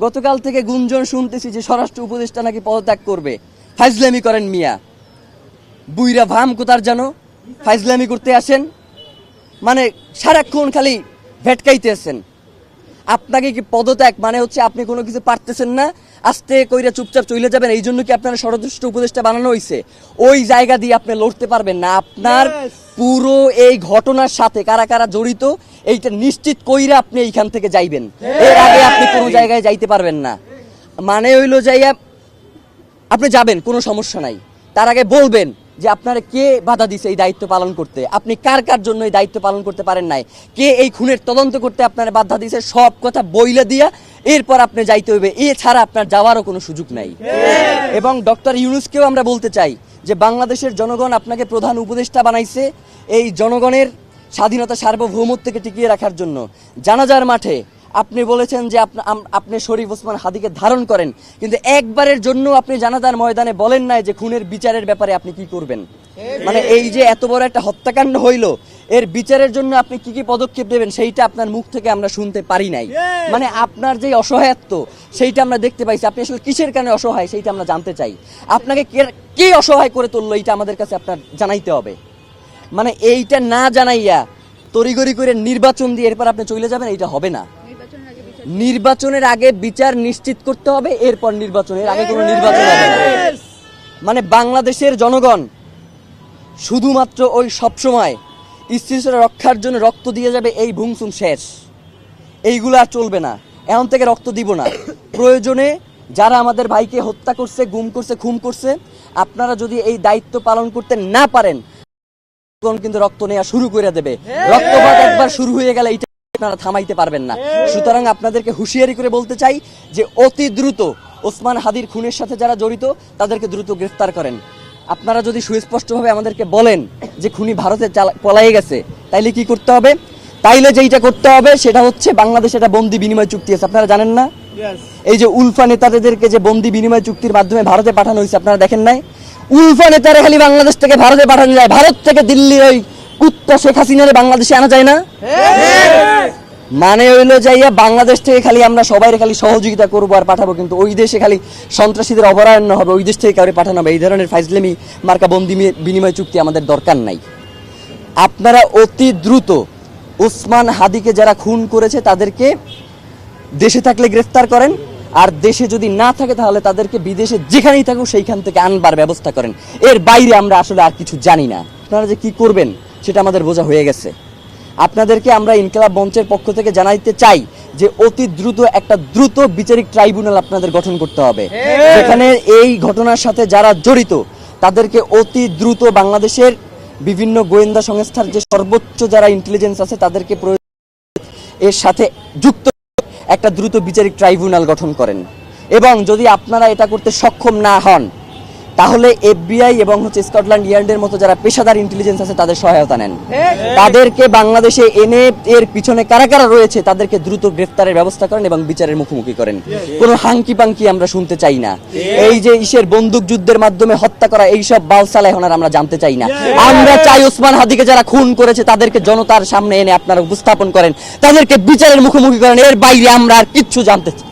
গতকাল থেকে গুঞ্জন শুনতেছি যে স্বরাষ্ট্র উপদেষ্টা নাকি পদত্যাগ করবে। ফাইজলামি করেন মিয়া, বুইরা ভাম কোথার জানো ফাইজলামি করতে আসেন, মানে সারাক্ষণ খালি ভেটকাইতেছেন। আপনাকে কি পদত্যাগ মানে হচ্ছে আপনি কোনো কিছু পারতেছেন না, আস্তে কইরা চুপচাপ চলে যাবেন, এই জন্য কি আপনার স্বরাষ্ট্র উপদেষ্টা বানানো হয়েছে? ওই জায়গা দিয়ে আপনি লড়তে পারবেন না। আপনার পুরো এই ঘটনার সাথে কারা কারা জড়িত এইটা নিশ্চিত কইরা আপনি এইখান থেকে যাইবেন, এর আগে আপনি কোনো জায়গায় যাইতে পারবেন না। মানে হইলো যাইয়া আপনি যাবেন, কোনো সমস্যা নাই, তার আগে বলবেন যে আপনারা কে বাধা দিছে এই দায়িত্ব পালন করতে, আপনি কার কার জন্য এই দায়িত্ব পালন করতে পারেন নাই, কে এই খুনের তদন্ত করতে আপনারা বাধা দিছে, সব কথা বইলা দিয়া এরপর আপনি যাইতে হইবে, এছাড়া আপনার যাওয়ারও কোনো সুযোগ নাই। এবং ডক্টর ইউনূসকেও আমরা বলতে চাই যে বাংলাদেশের জনগণ আপনাকে প্রধান উপদেষ্টা বানাইছে এই জনগণের স্বাধীনতা সার্বভৌমত্বকে টিকিয়ে রাখার জন্য। জানাজার মাঠে আপনি বলেছেন যে আপনি শরীফ ওসমান হাদিকে ধারণ করেন, কিন্তু একবারের জন্য আপনি জানাজার ময়দানে বলেন নাই যে খুনের বিচারের ব্যাপারে আপনি কি করবেন। মানে এই যে এত বড় একটা হত্যাকাণ্ড হইল, এর বিচারের জন্য আপনি কি কি পদক্ষেপ নেবেন সেইটা আপনার মুখ থেকে আমরা শুনতে পারি নাই। মানে আপনার যে অসহায়ত্ব সেইটা আমরা দেখতে পাইছি, আপনি আসলে কিসের কারণে অসহায় সেইটা আমরা জানতে চাই। আপনাকে কে অসহায় করে তুললো এইটা আমাদের কাছে আপনার জানাইতে হবে। মানে এইটা না জানাইয়া তড়িঘড়ি করে নির্বাচন দিয়ে এরপর আপনি চলে যাবেন, এইটা হবে না। নির্বাচনের আগে বিচার নিশ্চিত করতে হবে, এরপর নির্বাচনের আগে কোনো নির্বাচন হবে না। মানে বাংলাদেশের জনগণ শুধুমাত্র ওই সবসময় স্থিতিশীলতা রক্ষার জন্য রক্ত দিয়ে যাবে, এই ভুংসুম শেষ, এইগুলো আর চলবে না। এখন থেকে রক্ত দিব না। প্রয়োজনে যারা আমাদের ভাইকে হত্যা করছে, গুম করছে, খুন করছে, আপনারা যদি এই দায়িত্ব পালন করতে না পারেন কিন্তু রক্ত নেওয়া শুরু করে দেবে। রক্তপাত একবার শুরু হয়ে গেলে এটা আপনারা থামাইতে পারবেন না। সুতরাং আপনাদেরকে হুঁশিয়ারি করে বলতে চাই যে অতি দ্রুত ওসমান হাদির খুনের সাথে যারা জড়িত তাদেরকে দ্রুত গ্রেফতার করেন। আপনারা যদি সুস্পষ্টভাবে আমাদেরকে বলেন যে খুনি ভারতে পলায়ে গেছে, তাইলে কি করতে হবে? তাইলে যেইটা করতে হবে সেটা হচ্ছে বাংলাদেশে একটা বন্দি বিনিময় চুক্তি আছে, আপনারা জানেন না? এই যে উলফা নেতাদেরকে যে বন্দি বিনিময় চুক্তির মাধ্যমে ভারতে পাঠানো হয়েছে, আপনারা দেখেন নাই? উলফা নেতারা খালি বাংলাদেশ থেকে ভারতে পাঠানো যায়, ভারত থেকে দিল্লির ওই কুত্তা শেখ হাসিনারে বাংলাদেশে আনা যায় না। মানে হইলো যাইয়া বাংলাদেশ থেকে খালি আমরা সবাই খালি সহযোগিতা করবো আর পাঠাবো, কিন্তু ওই দেশে খালি সন্ত্রাসীদের অভয়ারণ্য হবে, ওই দেশ থেকে কাউরে পাঠানো হবে, এই ধরনের ফাইজলামি মার্কা বন্দি বিনিময় চুক্তি আমাদের দরকার নাই। আপনারা অতি দ্রুত ওসমান হাদিকে যারা খুন করেছে তাদেরকে দেশে থাকলে গ্রেফতার করেন, আর দেশে যদি না থাকে তাহলে তাদেরকে বিদেশে যেখানেই থাকুক সেইখান থেকে আনবার ব্যবস্থা করেন। এর বাইরে আমরা আসলে আর কিছু জানি না। আপনারা যে কি করবেন সেটা আমাদের বোঝা হয়ে গেছে। আপনাদেরকে আমরা ইনকিলাব মঞ্চের পক্ষ থেকে জানাইতে চাই যে অতি দ্রুত একটা দ্রুত বিচারিক ট্রাইব্যুনাল আপনাদের গঠন করতে হবে, যেখানে এই ঘটনার সাথে যারা জড়িত তাদেরকে অতি দ্রুত বাংলাদেশের বিভিন্ন গোয়েন্দা সংস্থার যে সর্বোচ্চ যারা ইন্টেলিজেন্স আছে তাদেরকে এর সাথে যুক্ত একটা দ্রুত বিচারিক ট্রাইব্যুনাল গঠন করেন। এবং যদি আপনারা এটা করতে সক্ষম না হন তাহলে FBI এবং স্কটল্যান্ড ইয়ার্ডের মতো যারা পেশাদার ইন্টেলিজেন্স আছে তাদের সহায়তা নেন, তাদেরকে বাংলাদেশে এনে এর পিছনে কারা কারা রয়েছে তাদেরকে দ্রুত গ্রেফতারের ব্যবস্থা করেন এবং বিচারের মুখোমুখি করেন। কোনো হাঙ্কি পাঙ্কি আমরা শুনতে চাই না। এই যে ইসের বন্দুক যুদ্ধের মাধ্যমে হত্যা করা এইসব বালসালা এখন আর আমরা জানতে চাই না। আমরা চাই ওসমান হাদিকে যারা খুন করেছে তাদেরকে জনতার সামনে এনে আপনারা উপস্থাপন করেন, তাদেরকে বিচারের মুখোমুখি করেন। এর বাইরে আমরা আর কিচ্ছু জানতে চাই